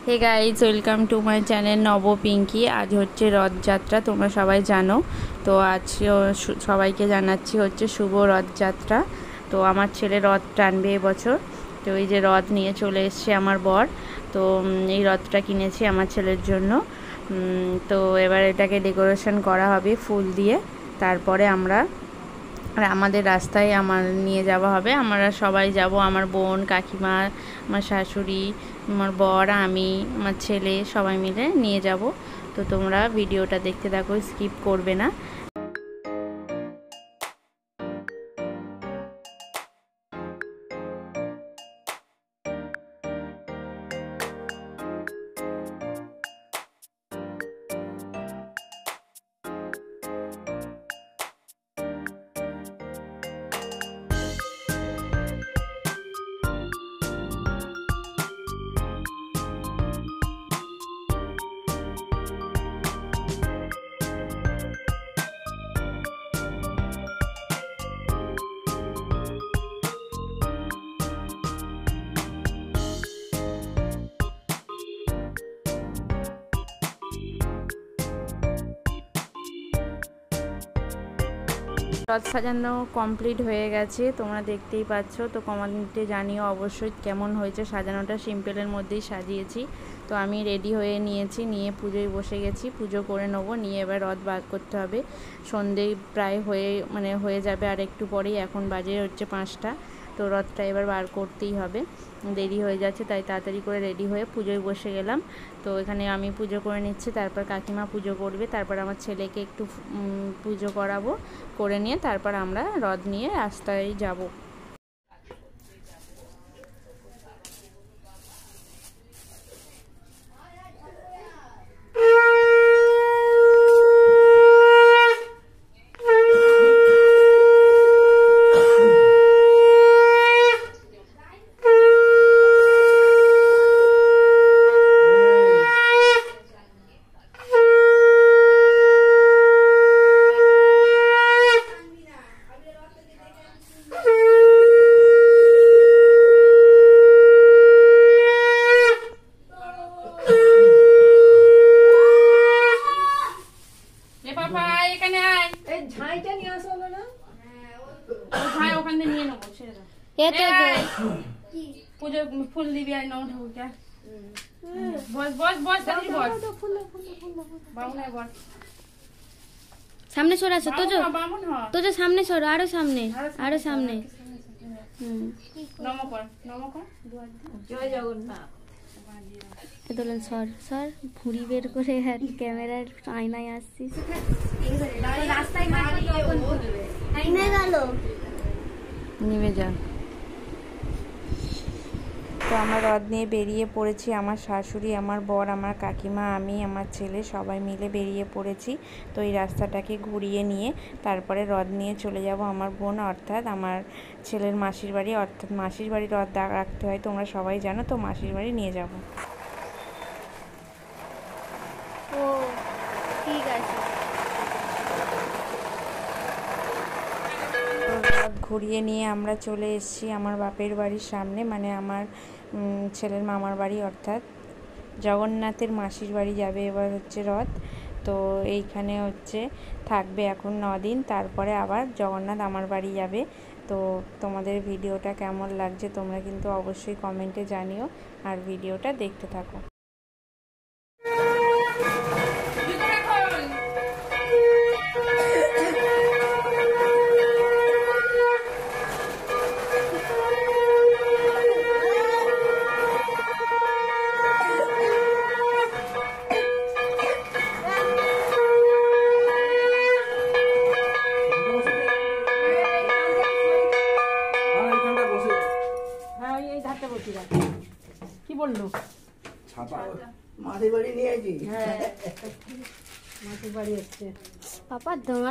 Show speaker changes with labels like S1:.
S1: Hey guys, welcome to my channel নব পিঙ্কি। আজ হচ্ছে রথযাত্রা, তোমরা সবাই জানো। তো আজ সবাইকে জানাচ্ছি হচ্ছে শুভ রথযাত্রা। তো আমার ছেলে রথ টানবে এবছর। তো এই যে রথ নিয়ে চলে এসছে আমার বর। তো এই রথটা কিনেছি আমার ছেলের জন্য। তো এবার এটাকে ডেকোরেশন করা হবে ফুল দিয়ে। তারপরে আমাদের রাস্তায় নিয়ে যাওয়া হবে। আমরা সবাই যাব, আমার বোন, কাকিমা, আমার শাশুড়ি, আমার বর, আমি, আমার ছেলে, সবাই মিলে নিয়ে যাব। তো তোমরা ভিডিওটা দেখতে থাকো, স্কিপ করবে না। রথ সাজানো কমপ্লিট হয়ে গেছে, তোমরা দেখতেই পাচ্ছ। তো কমেন্টে জানিও অবশ্যই কেমন হয়েছে সাজানোটা। সিম্পলের মধ্যেই সাজিয়েছি। তো আমি রেডি হয়ে নিয়েছি, নিয়ে পুজোয় বসে গেছি। পুজো করে নেবো, নিয়ে এবার রথ বার করতে হবে। সন্ধে প্রায় হয়ে যাবে আর একটু পরেই। এখন বাজে হচ্ছে 5টা। তো রথটা এবার বার করতেই হবে, দেরি হয়ে যাচ্ছে। তাই তাড়াতাড়ি করে রেডি হয়ে পুজোয় বসে গেলাম। তো এখানে আমি পুজো করে নিচ্ছি, তারপর কাকিমা পুজো করবে, তারপর আমার ছেলেকে একটু পুজো করাবো। করে নিয়ে তারপর আমরা রথ নিয়ে রাস্তায় যাব। ফুল দিবি আর নাও ঠাকুরকে।
S2: সামনে সর আসো, তোজো সামনে সরো, আরো সামনে, আরো সামনে।
S3: জয় জগন্নাথ।
S2: তোলেন সর সর, ভুঁড়ি বের করে ক্যামেরার আয়নায় আসছিস।
S1: নিভে যা। তো আমরা রথ নিয়ে বেরিয়ে পড়েছি। আমার শাশুড়ি, আমার বর, আমার কাকিমা, আমি, আমার ছেলে সবাই মিলে বেরিয়ে পড়েছি। তো এই রাস্তাটাকে ঘুরিয়ে নিয়ে তারপরে রথ নিয়ে চলে যাব আমার বোন, অর্থাৎ আমার ছেলের মাসির বাড়ি। অর্থাৎ মাসির বাড়ি রথ রাখতে হয়, তোমরা সবাই জানো। তো মাসির বাড়ি নিয়ে যাব।
S2: ও ঠিক আছে।
S1: রথ ঘুরিয়ে নিয়ে আমরা চলে এসেছি আমার বাপের বাড়ির সামনে, মানে আমার ছেলের মামার বাড়ি, অর্থাৎ জগন্নাথের মাসির বাড়ি যাবে এবার হচ্ছে রথ। তো এইখানে হচ্ছে থাকবে এখন 9 দিন, তারপরে আবার জগন্নাথ আমার বাড়ি যাবে। তো তোমাদের ভিডিওটা কেমন লাগছে তোমরা কিন্তু অবশ্যই কমেন্টে জানিও, আর ভিডিওটা দেখতে থাকো।
S3: কি বললো?
S4: মাসির বাড়ি নিয়ে আছি।
S3: হ্যাঁ, মাসির বাড়ি এসছে।
S2: পাপা তোমার